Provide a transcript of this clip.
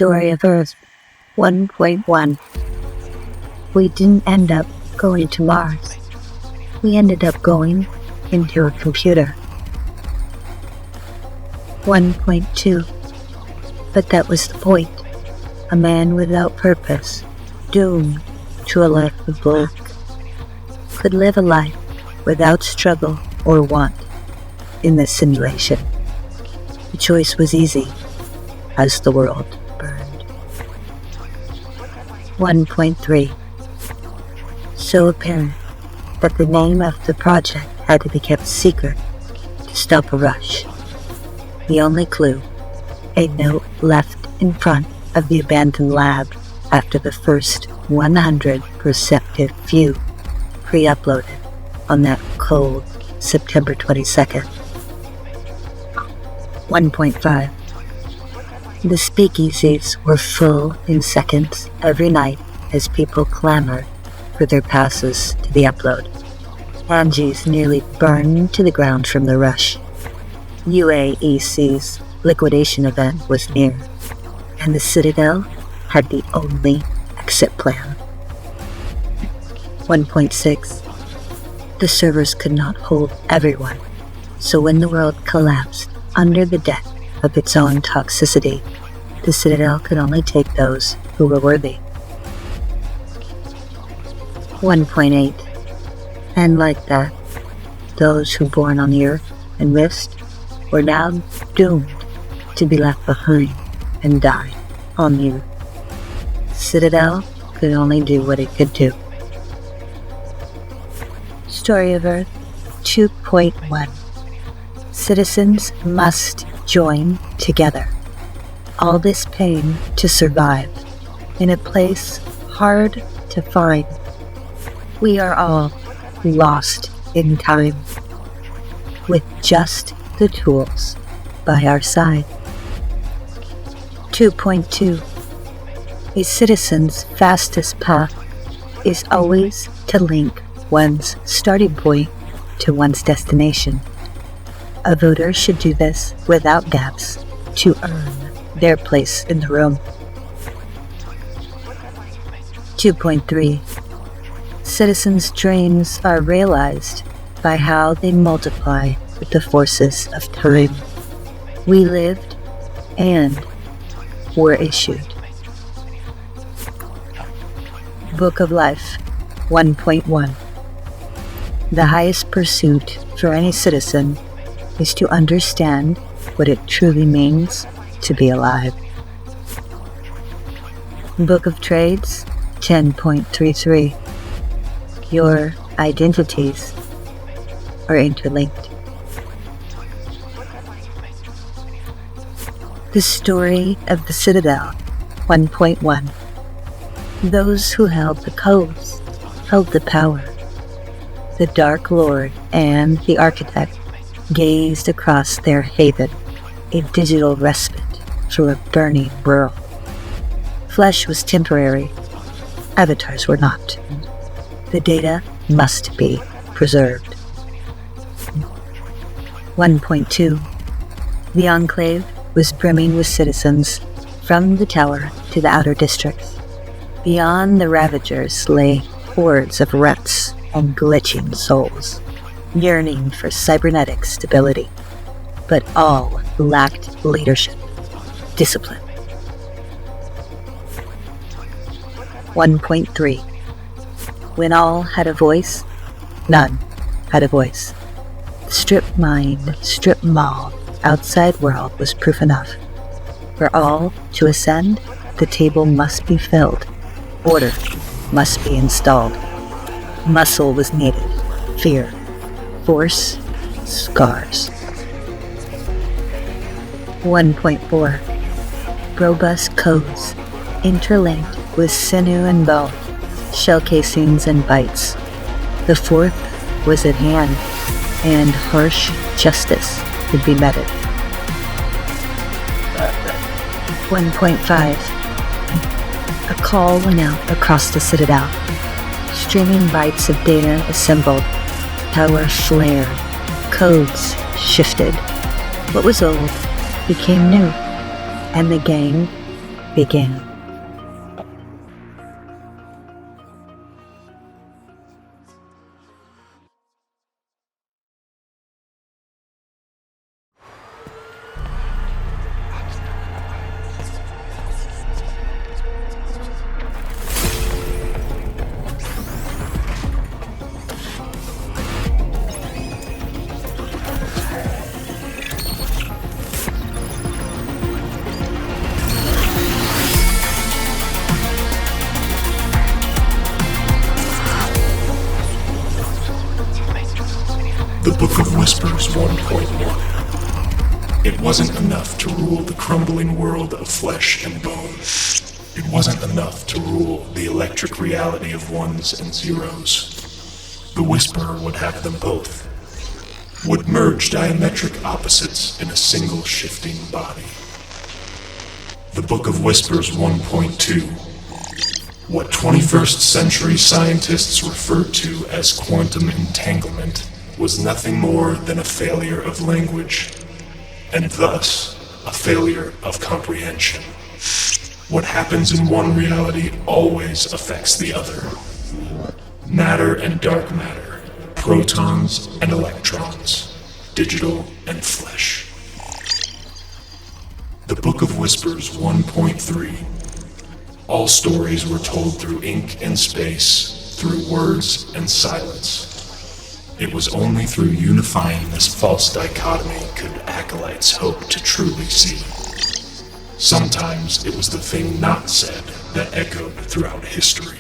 Story of Earth 1.1. We didn't end up going to Mars. We ended up going into a computer. 1.2. But that was the point. A man without purpose, doomed to a life of work, could live a life without struggle or want in this simulation. The choice was easy as the world burned. 1.3. So apparent that the name of the project had to be kept secret to stop a rush. The only clue, a note left in front of the abandoned lab after the first 100 perceptive few pre-uploaded on that cold September 22nd. 1.5. The speakeasies were full in seconds every night as people clamored for their passes to the upload. Angie's nearly burned to the ground from the rush. UAEC's liquidation event was near, and the Citadel had the only exit plan. 1.6. The servers could not hold everyone, so when the world collapsed under the debt of its own toxicity, the Citadel could only take those who were worthy. 1.8. And like that, those who born on the earth and missed were now doomed to be left behind and die on the earth. Citadel could only do what it could do. Story of Earth 2.1. Citizens must join together. All this pain to survive in a place hard to find. We are all lost in time, with just the tools by our side. 2.2. A citizen's fastest path is always to link one's starting point to one's destination. A voter should do this without gaps to earn their place in the room. 2.3. Citizens' dreams are realized by how they multiply with the forces of time. We lived and were issued. Book of Life 1.1. The highest pursuit for any citizen is to understand what it truly means to be alive. Book of Trades 10.33. Your identities are interlinked. The story of the Citadel 1.1. Those who held the codes held the power. The Dark Lord and the Architect gazed across their haven, a digital respite from a burning world. Flesh was temporary, avatars were not. The data must be preserved. 1.2. The Enclave was brimming with citizens from the tower to the outer districts. Beyond the Ravagers lay hordes of rats and glitching souls, yearning for cybernetic stability, but all lacked leadership, discipline. 1.3. When all had a voice, none had a voice. The strip mined, strip mauled outside world was proof enough. For all to ascend, the table must be filled. Order must be installed. Muscle was needed. Fear. Force. Scars. 1.4. Robust codes, interlinked with sinew and bone, shell casings and bites. The fourth was at hand, and harsh justice would be meted. 1.5. A call went out across the Citadel. Streaming bytes of data assembled. Power flared. Codes shifted. What was old became new, and the gang began. The Book of Whispers 1.1. It wasn't enough to rule the crumbling world of flesh and bone. It wasn't enough to rule the electric reality of ones and zeros. The Whisperer would have them both. Would merge diametric opposites in a single shifting body. The Book of Whispers 1.2. What 21st century scientists refer to as quantum entanglement was nothing more than a failure of language, and thus a failure of comprehension. What happens in one reality always affects the other. Matter and dark matter, protons and electrons, digital and flesh. The Book of Whispers 1.3. All stories were told through ink and space, through words and silence. It was only through unifying this false dichotomy could acolytes hope to truly see. Sometimes it was the thing not said that echoed throughout history.